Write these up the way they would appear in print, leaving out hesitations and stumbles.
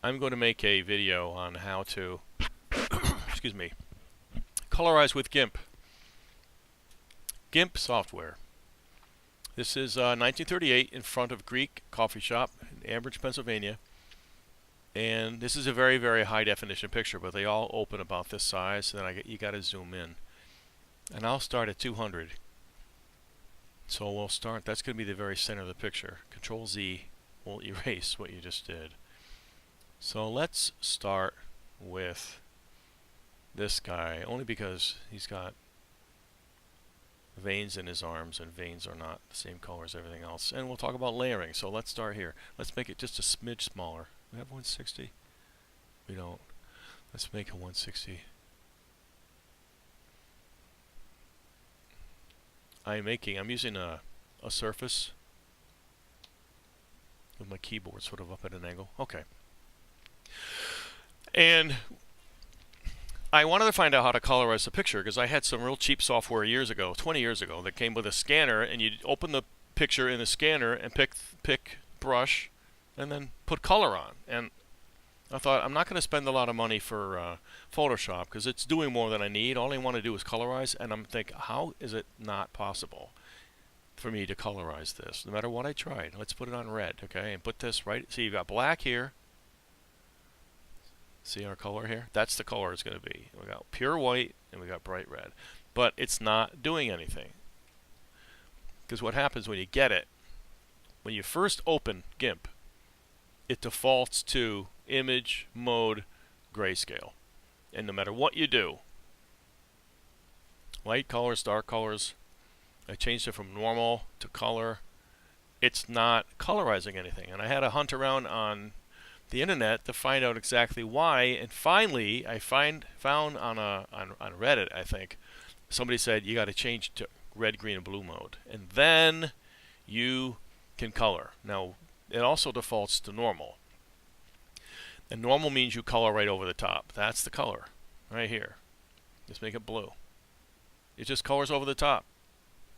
I'm going to make a video on how to excuse me, colorize with GIMP. GIMP software. This is 1938 in front of Greek coffee shop in Ambridge, Pennsylvania. And this is a very, very high definition picture, but they all open about this size, so then you got to zoom in. And I'll start at 200. So we'll start, that's going to be the very center of the picture. Control Z will erase what you just did. So let's start with this guy, only because he's got veins in his arms, and veins are not the same color as everything else. And we'll talk about layering. So let's start here. Let's make it just a smidge smaller. We have 160? We don't. Let's make it 160. I'm using a surface with my keyboard sort of up at an angle. Okay. And I wanted to find out how to colorize the picture because I had some real cheap software years ago, 20 years ago, that came with a scanner, and you'd open the picture in the scanner and pick brush and then put color on. And I thought, I'm not going to spend a lot of money for Photoshop because it's doing more than I need. All I want to do is colorize, and I'm thinking, how is it not possible for me to colorize this? No matter what I tried. Let's put it on red, okay, and put this right. See, you've got black here. See our color here? That's the color it's going to be. We got pure white and we got bright red. But it's not doing anything. Because what happens when you get it, when you first open GIMP, it defaults to image mode grayscale. And no matter what you do, light colors, dark colors, I changed it from normal to color, it's not colorizing anything. And I had to hunt around on the internet to find out exactly why, and finally I found on Reddit, I think, somebody said you got to change to red, green, and blue mode, and then you can color. Now it also defaults to normal, and normal means you color right over the top. That's the color right here. Just make it blue. It just colors over the top.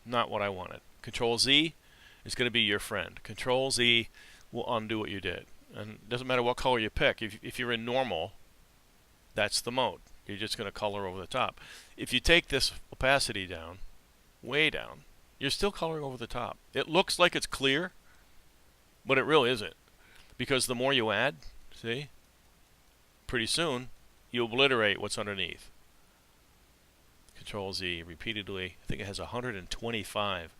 Not what I wanted. Control Z is going to be your friend. Control Z will undo what you did. And it doesn't matter what color you pick. If you're in normal, that's the mode. You're just going to color over the top. If you take this opacity down, way down, you're still coloring over the top. It looks like it's clear, but it really isn't. Because the more you add, see, pretty soon, you obliterate what's underneath. Control Z repeatedly. I think it has 125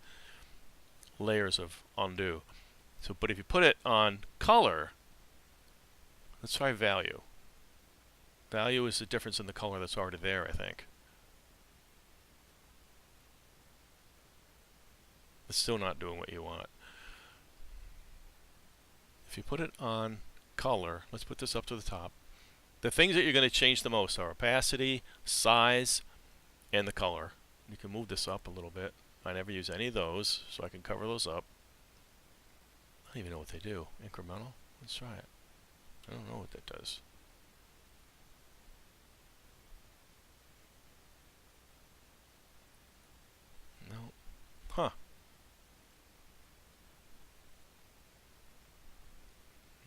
layers of undo. So, but if you put it on color, let's try value. Value is the difference in the color that's already there, I think. It's still not doing what you want. If you put it on color, let's put this up to the top. The things that you're going to change the most are opacity, size, and the color. You can move this up a little bit. I never use any of those, so I can cover those up. I don't even know what they do. Incremental? Let's try it. I don't know what that does. No. Huh.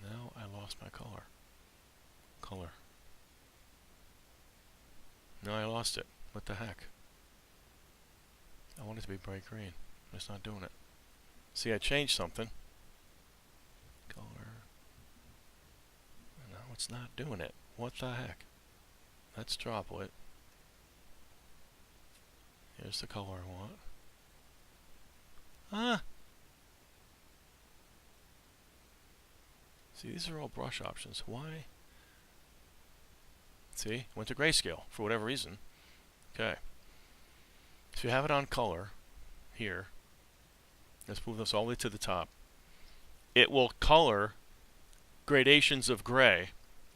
Now I lost my color. Color. No, I lost it. What the heck? I want it to be bright green. It's not doing it. See, I changed something. Color. No, it's not doing it. What the heck? Let's droplet. Here's the color I want. Ah! See, these are all brush options. Why? See, went to grayscale for whatever reason. Okay. So you have it on color here. Let's move this all the way to the top. It will color gradations of gray,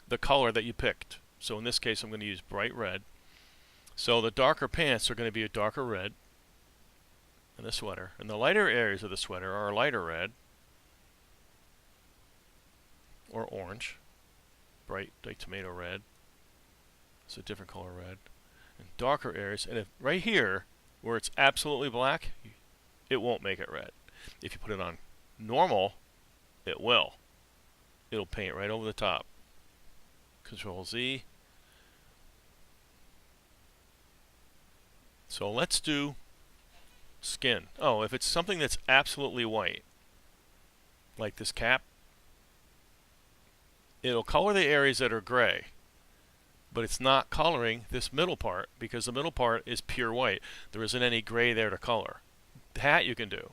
the color that you picked. So in this case, I'm going to use bright red. So the darker pants are going to be a darker red in the sweater. And the lighter areas of the sweater are a lighter red or orange. Bright, like tomato red. It's a different color red. And darker areas, and if right here, where it's absolutely black, it won't make it red. If you put it on normal, it will. It'll paint right over the top. Control Z. So let's do skin. Oh, if it's something that's absolutely white, like this cap, it'll color the areas that are gray, but it's not coloring this middle part because the middle part is pure white. There isn't any gray there to color. The hat you can do,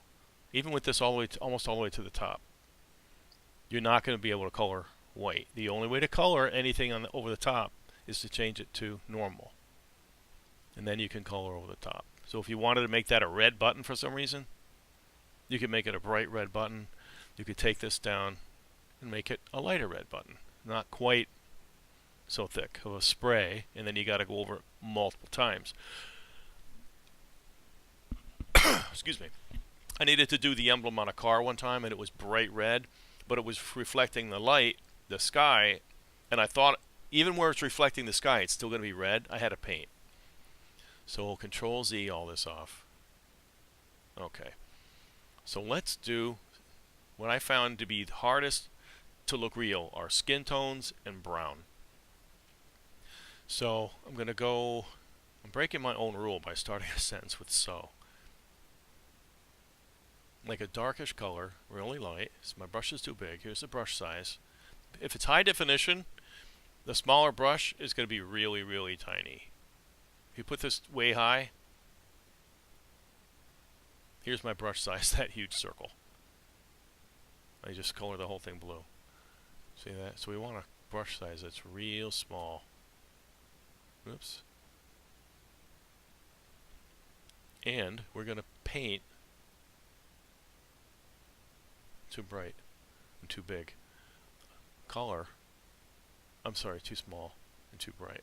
even with this all the way to, almost all the way to the top. You're not going to be able to color white. The only way to color anything on the, over the top is to change it to normal. And then you can color over the top. So if you wanted to make that a red button for some reason, you could make it a bright red button. You could take this down and make it a lighter red button. Not quite so thick of a spray, and then you got to go over it multiple times. Excuse me. I needed to do the emblem on a car one time, and it was bright red, but it was reflecting the light, the sky, and I thought even where it's reflecting the sky, it's still going to be red. I had to paint. So we'll Control Z all this off. Okay. So let's do what I found to be the hardest to look real are skin tones and brown. So I'm going to go, I'm breaking my own rule by starting a sentence with so. Like a darkish color, really light. So my brush is too big. Here's the brush size. If it's high definition, the smaller brush is going to be really, really tiny. If you put this way high, here's my brush size, that huge circle. I just color the whole thing blue. See that? So we want a brush size that's real small. Oops. And we're going to paint too bright and too big. Color, I'm sorry, too small and too bright.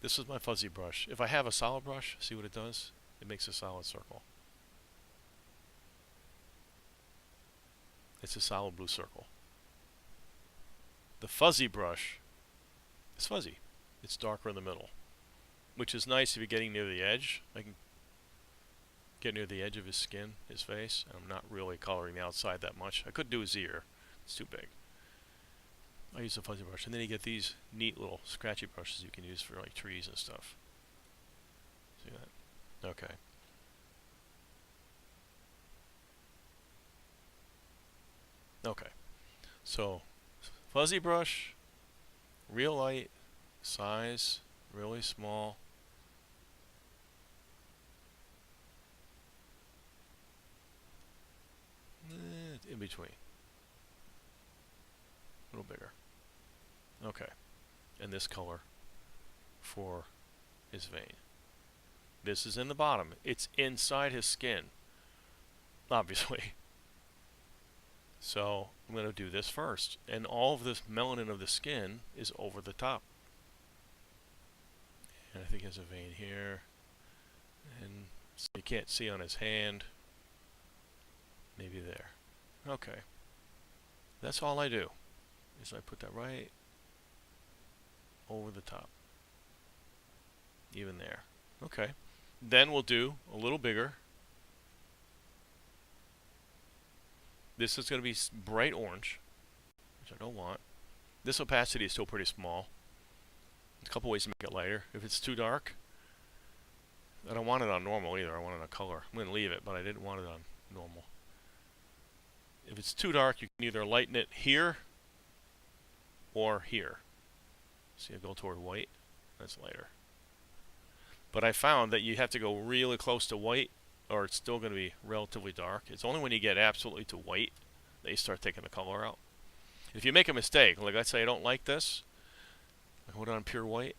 This is my fuzzy brush. If I have a solid brush, see what it does? It makes a solid circle. It's a solid blue circle. The fuzzy brush is fuzzy. It's darker in the middle, which is nice if you're getting near the edge. I can get near the edge of his skin, his face, and I'm not really coloring the outside that much. I could do his ear. It's too big. I use a fuzzy brush, and then you get these neat little scratchy brushes you can use for like trees and stuff. See that? Okay. Okay. So, fuzzy brush, real light, size, really small. In between. A little bigger. Okay. And this color for his vein. This is in the bottom. It's inside his skin, obviously. So I'm going to do this first. And all of this melanin of the skin is over the top. And I think he has a vein here. And so you can't see on his hand. Maybe there. Okay. That's all I do. Is I put that right over the top. Even there. Okay. Then we'll do a little bigger. This is going to be bright orange, which I don't want. This opacity is still pretty small. There's a couple ways to make it lighter. If it's too dark, I don't want it on normal either. I want it on color. I'm going to leave it, but I didn't want it on normal. If it's too dark, you can either lighten it here or here. See, I go toward white. That's lighter. But I found that you have to go really close to white or it's still going to be relatively dark. It's only when you get absolutely to white that you start taking the color out. If you make a mistake, like let's say I don't like this, I put it on pure white,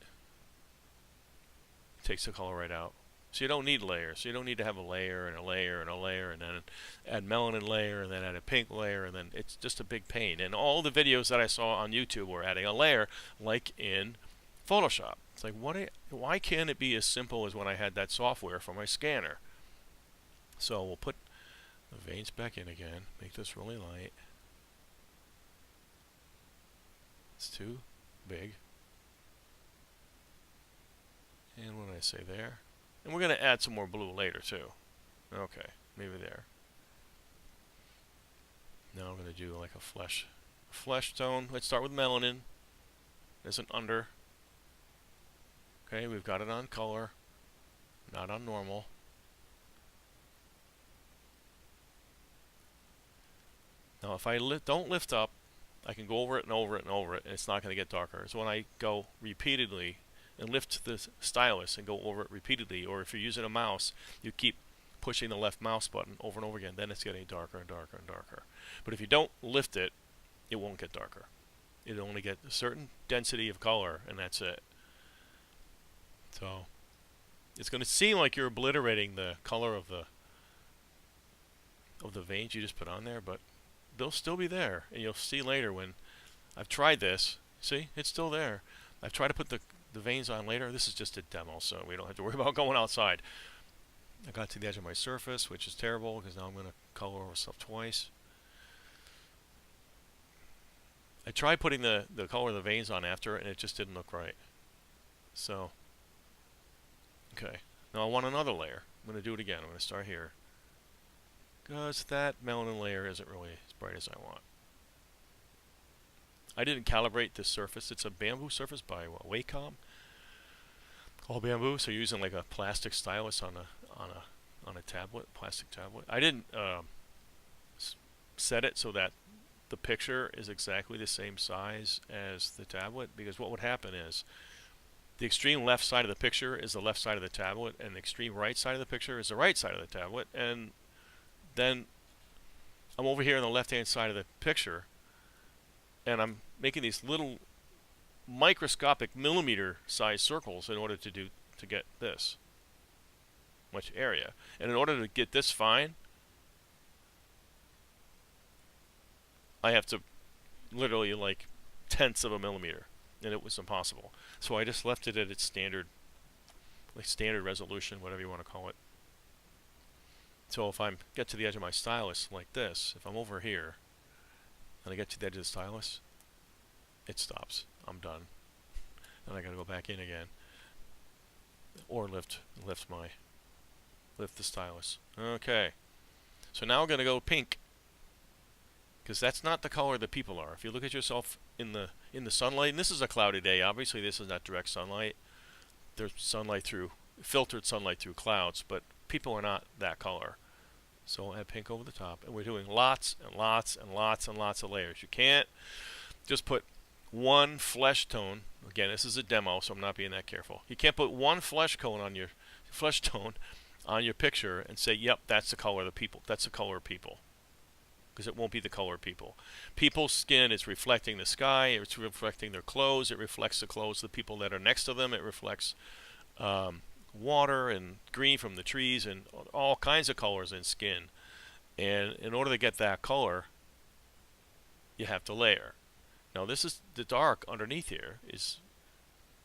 it takes the color right out. So you don't need layers. So you don't need to have a layer and a layer and a layer and then add melanin layer and then add a pink layer and then it's just a big pain. And all the videos that I saw on YouTube were adding a layer like in Photoshop. It's like, why can't it be as simple as when I had that software for my scanner? So we'll put the veins back in again. Make this really light. It's too big. And what did I say there? And we're going to add some more blue later too. Okay, maybe there. Now I'm going to do like a flesh tone. Let's start with melanin. There's an under. Okay, we've got it on color, not on normal. Now if I don't lift up, I can go over it and over it and over it, and it's not going to get darker. So when I go repeatedly and lift the stylus and go over it repeatedly, or if you're using a mouse, you keep pushing the left mouse button over and over again, then it's getting darker and darker and darker. But if you don't lift it, it won't get darker. It'll only get a certain density of color, and that's it. So it's going to seem like you're obliterating the color of the veins you just put on there, but they'll still be there, and you'll see later when I've tried this. See, it's still there. I've tried to put the veins on later. This is just a demo, so we don't have to worry about going outside. I got to the edge of my surface, which is terrible because now I'm going to color over stuff twice. I tried putting the color of the veins on after, and it just didn't look right. So, okay. Now I want another layer. I'm going to do it again. I'm going to start here, because that melanin layer isn't really as bright as I want. I didn't calibrate this surface. It's a bamboo surface by Wacom. All bamboo, so you're using like a plastic stylus on a tablet, plastic tablet. I didn't set it so that the picture is exactly the same size as the tablet, because what would happen is the extreme left side of the picture is the left side of the tablet, and the extreme right side of the picture is the right side of the tablet, and then I'm over here on the left-hand side of the picture, and I'm making these little microscopic millimeter-sized circles in order to get this much area. And in order to get this fine, I have to literally like tenths of a millimeter, and it was impossible. So I just left it at its standard, like standard resolution, whatever you want to call it. So if I get to the edge of my stylus like this, if I'm over here and I get to the edge of the stylus, it stops. I'm done. And I got to go back in again, or lift the stylus. Okay. So now I'm going to go pink, because that's not the color that people are. If you look at yourself in the sunlight, and this is a cloudy day. Obviously, this is not direct sunlight. There's filtered sunlight through clouds, but people are not that color. So I'll add pink over the top, and we're doing lots and lots and lots and lots of layers. You can't just put one flesh tone. Again, this is a demo, so I'm not being that careful. You can't put one flesh tone on your picture and say, "Yep, that's the color of the people. That's the color of people," because it won't be the color of people. People's skin is reflecting the sky. It's reflecting their clothes. It reflects the clothes of the people that are next to them. It reflects water and green from the trees and all kinds of colors in skin. And in order to get that color, you have to layer. Now this is the dark underneath here, is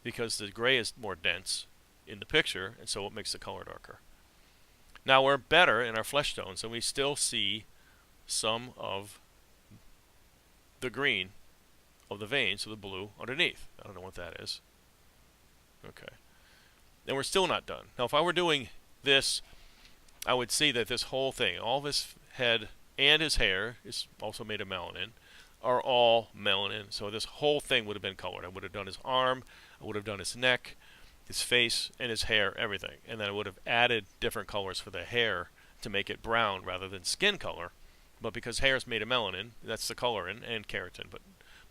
because the gray is more dense in the picture, and so it makes the color darker. Now we're better in our flesh tones, and we still see some of the green of the veins, so the blue underneath. I don't know what that is. Okay. And we're still not done. Now if I were doing this, I would see that this whole thing, all this head and his hair is also made of melanin, are all melanin. So this whole thing would have been colored. I would have done his arm, I would have done his neck, his face, and his hair, everything. And then I would have added different colors for the hair to make it brown rather than skin color. But because hair is made of melanin, that's the color, and keratin, but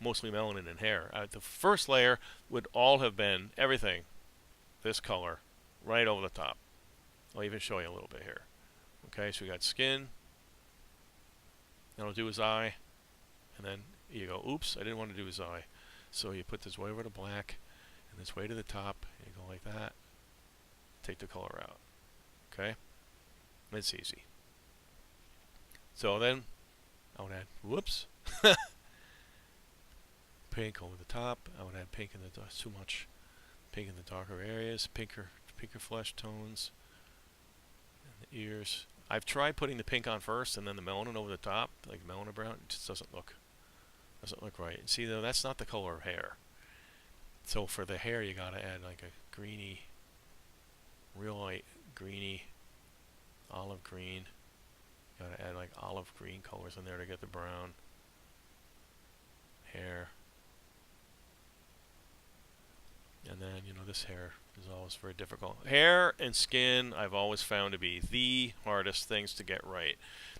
mostly melanin in hair. The first layer would all have been everything this color right over the top. I'll even show you a little bit here. Okay, so we got skin. Then I'll do his eye. And then you go, oops, I didn't want to do his eye. So you put this way over to black, and this way to the top, and you go like that. Take the color out. Okay? It's easy. So then I would add, whoops, pink over the top. I would add pink in the too much pink in the darker areas, pinker flesh tones, and the ears. I've tried putting the pink on first and then the melanin over the top, like melanin brown. It just doesn't look right. See though, that's not the color of hair. So for the hair, you gotta add like a greeny, real light greeny, olive green. You gotta add like olive green colors in there to get the brown hair. this hair is always very difficult. Hair and skin I've always found to be the hardest things to get right,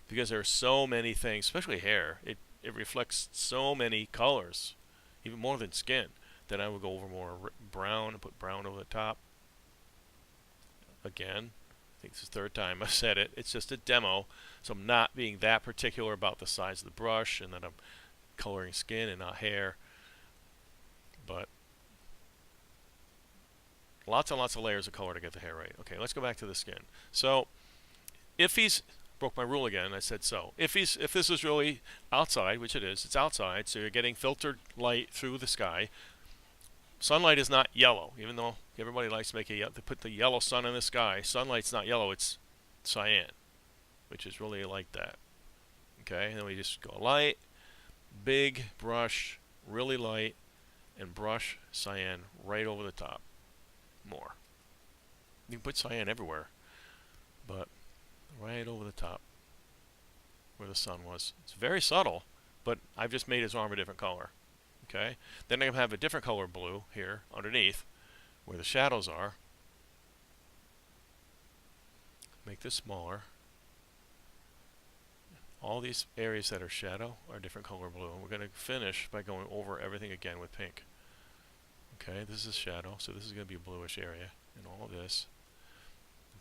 because there are so many things, especially hair. It reflects so many colors, even more than skin. Then I would go over more brown and put brown over the top. Again, I think this is the third time I've said it. It's just a demo, so I'm not being that particular about the size of the brush, and then I'm coloring skin and not hair. But lots and lots of layers of color to get the hair right. Okay, let's go back to the skin. So if he's broke my rule again, I said so. If this is really outside, which it is, it's outside, so you're getting filtered light through the sky. Sunlight is not yellow, even though everybody likes to make it. They put the yellow sun in the sky. Sunlight's not yellow; it's cyan, which is really like that. Okay, and then we just go light, big brush, really light, and brush cyan right over the top. More. You can put cyan everywhere, but right over the top where the sun was. It's very subtle, but I've just made his arm a different color. Okay, then I'm going to have a different color blue here underneath where the shadows are. Make this smaller. All these areas that are shadow are different color blue, and we're going to finish by going over everything again with pink. Okay, this is shadow, so this is going to be a bluish area, and all of this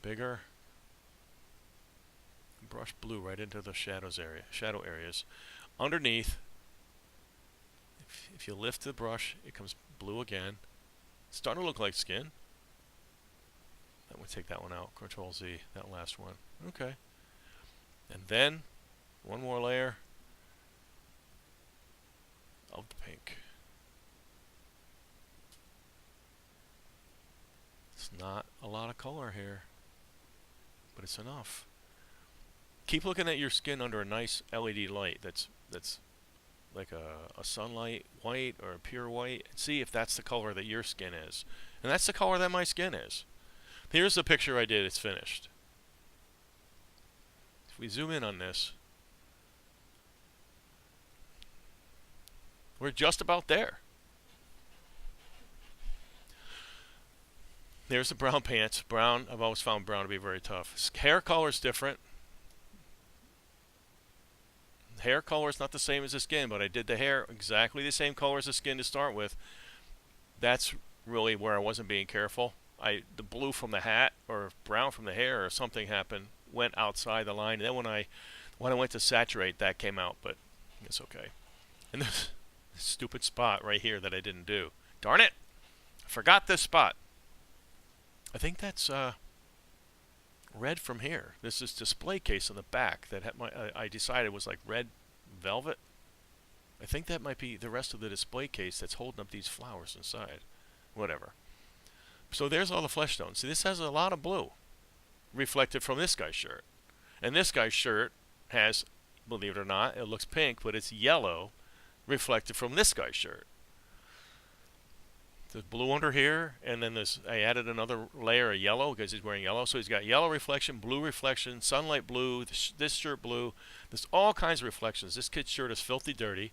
bigger. Brush blue right into the shadow areas. Underneath, if you lift the brush, it comes blue again. It's starting to look like skin. I'm going to take that one out. Control Z, that last one. Okay. And then one more layer of the pink. It's not a lot of color here, but it's enough. Keep looking at your skin under a nice LED light that's like a sunlight white or a pure white, and see if that's the color that your skin is. And that's the color that my skin is. Here's the picture I did. It's finished. If we zoom in on this, we're just about there. There's the brown pants. Brown, I've always found brown to be very tough. Hair color is different. Hair color is not the same as the skin, but I did the hair exactly the same color as the skin to start with. That's really where I wasn't being careful. The blue from the hat or brown from the hair or something happened, went outside the line, and then when I went to saturate, that came out, but it's okay. And this stupid spot right here that I didn't do. Darn it! I forgot this spot. I think that's red from here. This is display case on the back that had I decided was like red velvet. I think that might be the rest of the display case that's holding up these flowers inside. Whatever. So there's all the flesh tones. See, this has a lot of blue reflected from this guy's shirt. And this guy's shirt has, believe it or not, it looks pink, but it's yellow reflected from this guy's shirt. There's blue under here, and then I added another layer of yellow because he's wearing yellow. So he's got yellow reflection, blue reflection, sunlight blue, this shirt blue. There's all kinds of reflections. This kid's shirt is filthy dirty.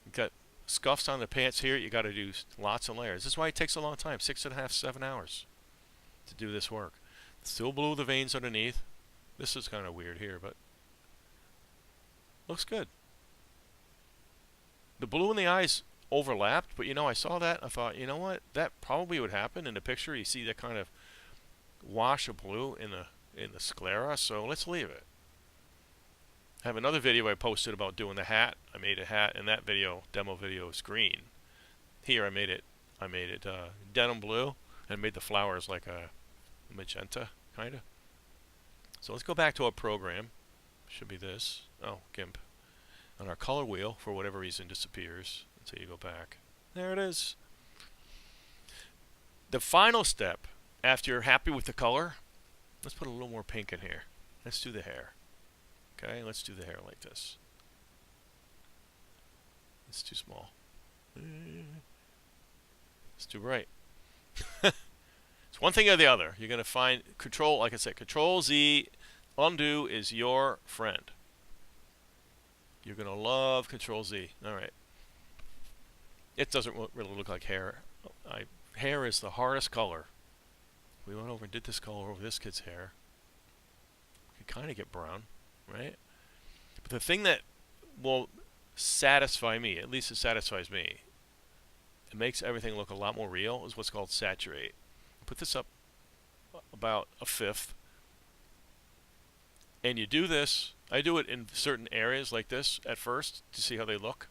You've got scuffs on the pants here. You got to do lots of layers. This is why it takes a long time, 6.5, 7 hours to do this work. Still blue, the veins underneath. This is kind of weird here, but looks good. The blue in the eyes overlapped, but you know, I saw that, I thought, you know what, that probably would happen in the picture. You see that kind of wash of blue in the sclera, so let's leave it. I have another video I posted about doing the hat. I made a hat, and that video, demo video, is green. Here I made it denim blue, and made the flowers like a magenta, kind of. So let's go back to our program. Should be this. Oh, GIMP. And our color wheel, for whatever reason, disappears until you go back. There it is. The final step, after you're happy with the color, let's put a little more pink in here. Let's do the hair. Okay, let's do the hair like this. It's too small. It's too bright. It's one thing or the other. You're going to find control, like I said, Control Z, undo is your friend. You're going to love Control Z. All right. It doesn't really look like hair. I Hair is the hardest color. We went over and did this color over this kid's hair. You kind of get brown, right? But the thing that will satisfy me, at least it satisfies me, it makes everything look a lot more real, is what's called saturate. Put this up about a fifth. And you do this, I do it in certain areas like this at first to see how they look.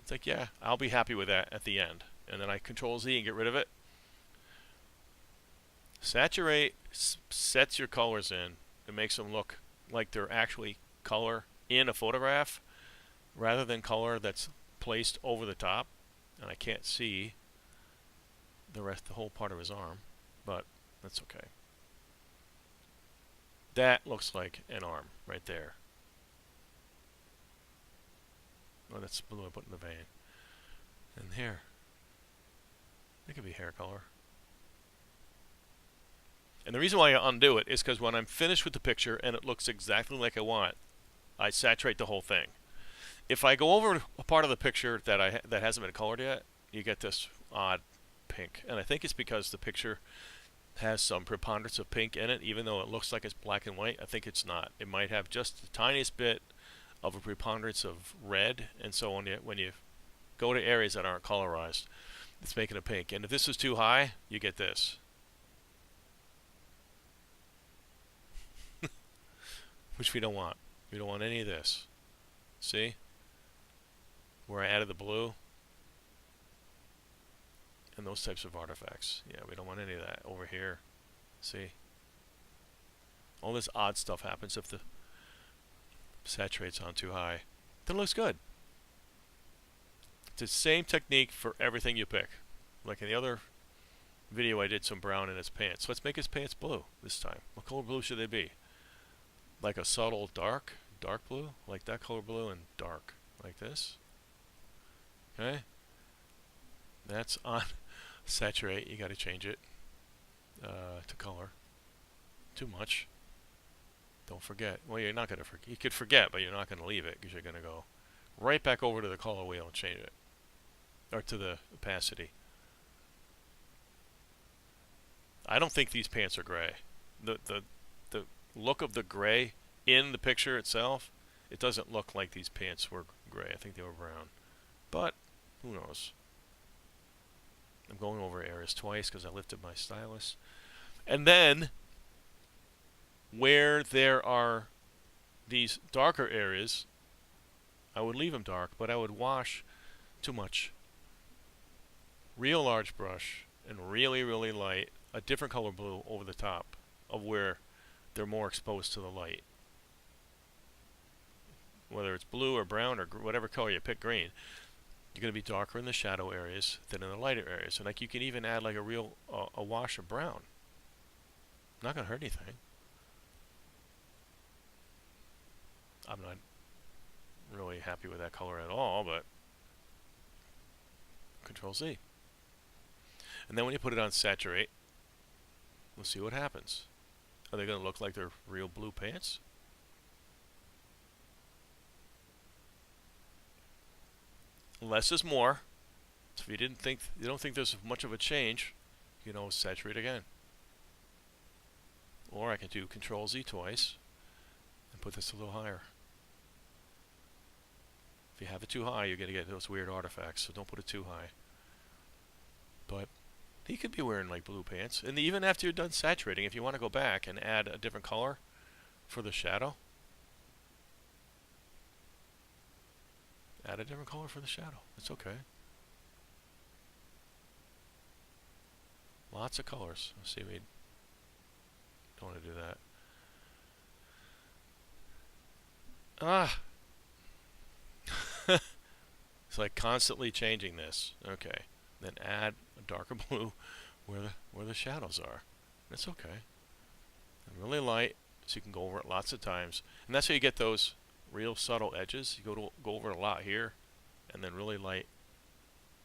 It's like, yeah, I'll be happy with that at the end. And then I Control Z and get rid of it. Saturate sets your colors in. It makes them look like they're actually color in a photograph rather than color that's placed over the top. And I can't see the whole part of his arm, but that's okay. That looks like an arm right there. Oh, that's blue I put in the vein. And here, it could be hair color. And the reason why I undo it is because when I'm finished with the picture and it looks exactly like I want, I saturate the whole thing. If I go over a part of the picture that that hasn't been colored yet, you get this odd pink. And I think it's because the picture has some preponderance of pink in it, even though it looks like it's black and white. I think it's not. It might have just the tiniest bit of a preponderance of red, and so when you go to areas that aren't colorized, it's making it pink. And if this is too high, you get this. Which we don't want. We don't want any of this. See? Where I added the blue and those types of artifacts. Yeah, we don't want any of that over here. See? All this odd stuff happens if the saturate's on too high. Then it looks good. It's the same technique for everything you pick. Like in the other video I did some brown in his pants. So let's make his pants blue this time. What color blue should they be? Like a subtle dark blue, like that color blue, and dark, like this. Okay? That's on saturate. You got to change it to color. Too much. Don't forget. Well, you're not going to forget. You could forget, but you're not going to leave it because you're going to go right back over to the color wheel and change it. Or to the opacity. I don't think these pants are gray. The look of the gray in the picture itself, it doesn't look like these pants were gray. I think they were brown. But who knows? I'm going over areas twice because I lifted my stylus. And then where there are these darker areas, I would leave them dark, but I would wash too much. Real large brush and really, really light, a different color blue over the top of where they're more exposed to the light. Whether it's blue or brown or whatever color you pick, green, you're going to be darker in the shadow areas than in the lighter areas. And like you can even add like a real a wash of brown. Not going to hurt anything. I'm not really happy with that color at all, but Control Z. And then when you put it on saturate, we'll see what happens. Are they going to look like they're real blue pants? Less is more. So if you don't think there's much of a change, you can always saturate again. Or I can do Control Z twice and put this a little higher. If you have it too high, you're going to get those weird artifacts, so don't put it too high. But he could be wearing like blue pants. And even after you're done saturating, if you want to go back and add a different color for the shadow, add a different color for the shadow. It's okay. Lots of colors. Let's see, we don't want to do that. Ah! It's like constantly changing this. Okay. Then add a darker blue where the shadows are. That's okay. And really light, so you can go over it lots of times. And that's how you get those real subtle edges. You go over it a lot here, and then really light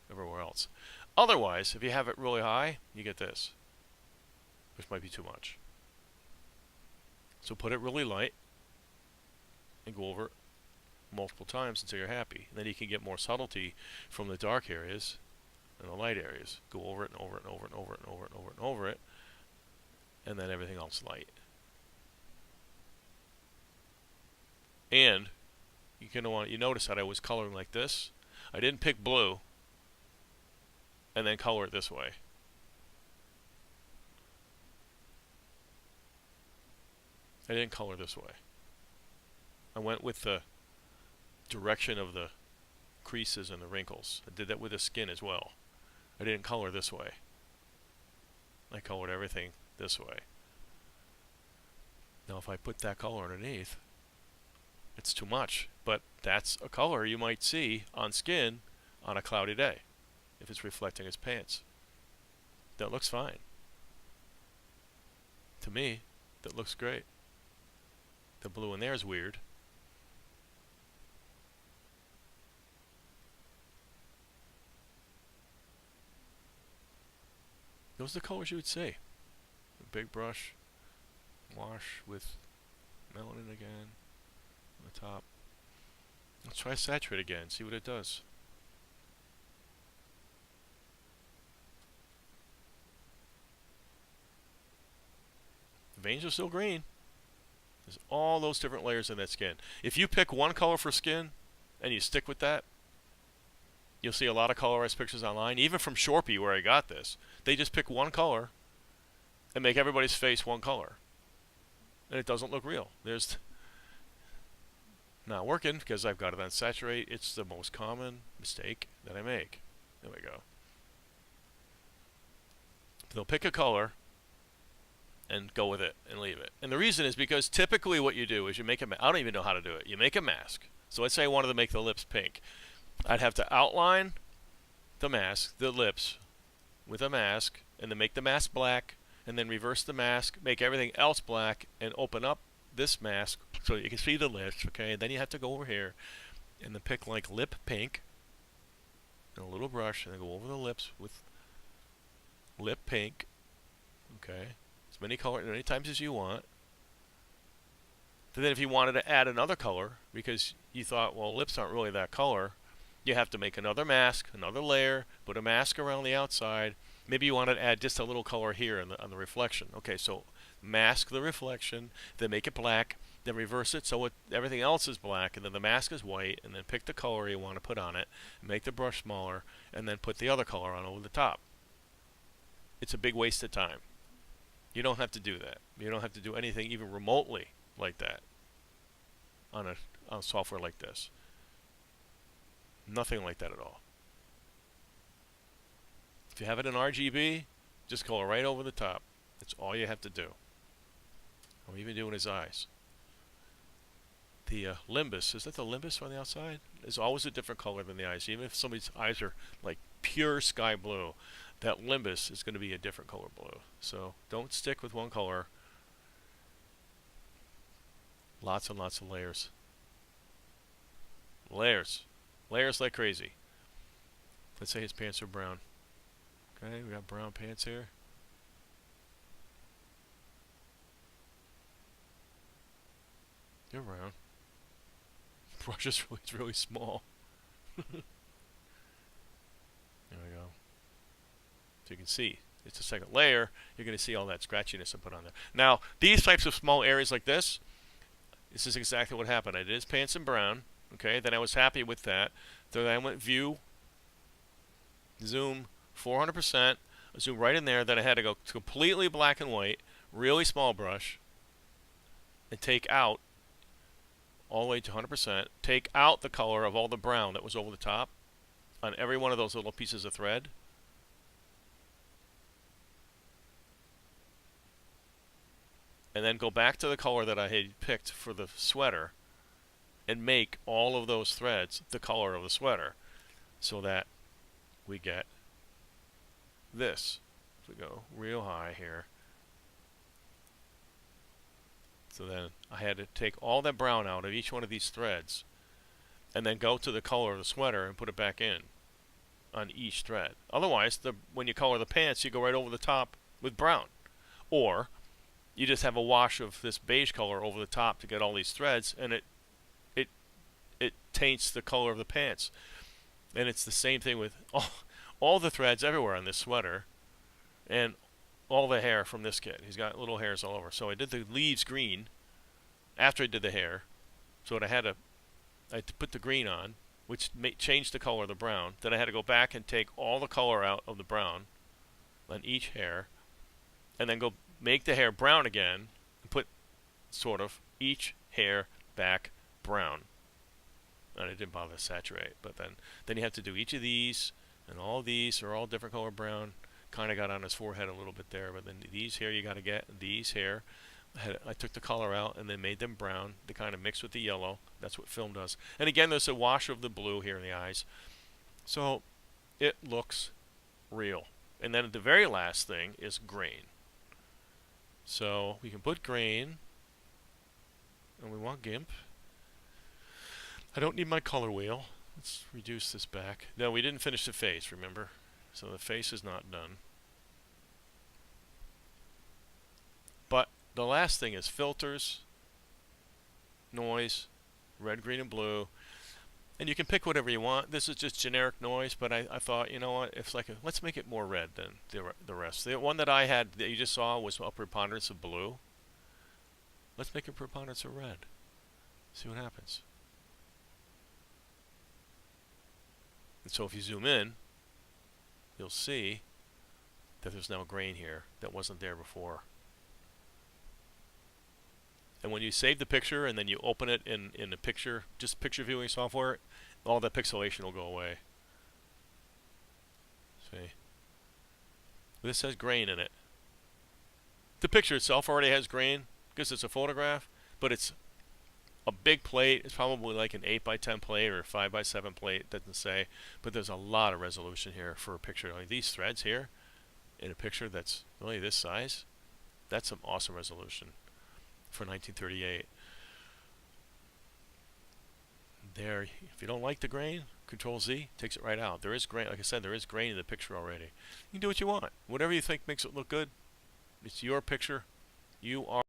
everywhere else. Otherwise, if you have it really high, you get this, which might be too much. So put it really light and go over it multiple times until you're happy. And then you can get more subtlety from the dark areas in the light areas. Go over it and over it and over it and over it and over it and over it and over it, and then everything else light. And you notice that I was coloring like this. I didn't pick blue and then color it this way. I didn't color this way. I went with the direction of the creases and the wrinkles. I did that with the skin as well. I didn't color this way. I colored everything this way. Now if I put that color underneath, it's too much, but that's a color you might see on skin on a cloudy day if it's reflecting his pants. That looks fine. To me, that looks great. The blue in there is weird. Those are the colors you would see. A big brush, wash with melanin again on the top. Let's try saturate again, see what it does. The veins are still green. There's all those different layers in that skin. If you pick one color for skin and you stick with that, you'll see a lot of colorized pictures online, even from Shorpy where I got this. They just pick one color and make everybody's face one color. And it doesn't look real. There's not working because I've got it on saturate. It's the most common mistake that I make. There we go. They'll pick a color and go with it and leave it. And the reason is because typically what you do is you make a mask. I don't even know how to do it. You make a mask. So let's say I wanted to make the lips pink. I'd have to outline the mask, the lips, with a mask, and then make the mask black, and then reverse the mask, make everything else black, and open up this mask so you can see the lips, okay? And then you have to go over here and then pick like lip pink and a little brush, and then go over the lips with lip pink, okay? As many times as you want. And then if you wanted to add another color, because you thought, well, lips aren't really that color, you have to make another mask, another layer, put a mask around the outside. Maybe you want to add just a little color here on the reflection. Okay, so mask the reflection, then make it black, then reverse it so everything else is black, and then the mask is white, and then pick the color you want to put on it, make the brush smaller, and then put the other color on over the top. It's a big waste of time. You don't have to do that. You don't have to do anything even remotely like that on a software like this. Nothing like that at all. If you have it in RGB, just color right over the top. That's all you have to do. I'm even doing his eyes. The limbus, is that the limbus on the outside? Is always a different color than the eyes. Even if somebody's eyes are like pure sky blue, that limbus is going to be a different color blue. So don't stick with one color. Lots and lots of layers. Layers. Layers like crazy. Let's say his pants are brown. Okay, we got brown pants here. They're brown. Brush is really small. There we go. So you can see, it's a second layer. You're going to see all that scratchiness I put on there. Now, these types of small areas like this is exactly what happened. I did his pants in brown. Okay, then I was happy with that. Then I went view, zoom 400%, zoom right in there. Then I had to go completely black and white, really small brush, and take out all the way to 100%. Take out the color of all the brown that was over the top on every one of those little pieces of thread. And then go back to the color that I had picked for the sweater and make all of those threads the color of the sweater so that we get this. So we go real high here. So then I had to take all that brown out of each one of these threads and then go to the color of the sweater and put it back in on each thread. Otherwise, when you color the pants, you go right over the top with brown. Or you just have a wash of this beige color over the top to get all these threads, and it taints the color of the pants. And it's the same thing with all the threads everywhere on this sweater, and all the hair from this kid. He's got little hairs all over. So I did the leaves green after I did the hair. So I had to put the green on, which changed the color of the brown. Then I had to go back and take all the color out of the brown on each hair, and then go make the hair brown again, and put sort of each hair back brown. And I didn't bother to saturate, but then you have to do each of these, and all these are all different color brown. Kind of got on his forehead a little bit there, but then these here you got to get these here. I took the color out and then made them brown. They kind of mixed with the yellow. That's what film does. And again, there's a wash of the blue here in the eyes, so it looks real. And then the very last thing is grain. So we can put grain, and we want GIMP. I don't need my color wheel. Let's reduce this back. No, we didn't finish the face, remember? So the face is not done. But the last thing is filters, noise, red, green, and blue. And you can pick whatever you want. This is just generic noise, but I thought, you know what, it's like let's make it more red than the rest. The one that I had that you just saw was a preponderance of blue. Let's make a preponderance of red. See what happens. And so if you zoom in, you'll see that there's now grain here that wasn't there before. And when you save the picture and then you open it in the picture, just picture viewing software, all that pixelation will go away. See? This has grain in it. The picture itself already has grain because it's a photograph, but it's a big plate. It's probably like an 8x10 plate or a 5x7 plate. It doesn't say, but there's a lot of resolution here for a picture. Like these threads here in a picture that's only this size, that's some awesome resolution for 1938. There, if you don't like the grain, Control Z takes it right out. There is grain, like I said, there is grain in the picture already. You can do what you want. Whatever you think makes it look good. It's your picture. You are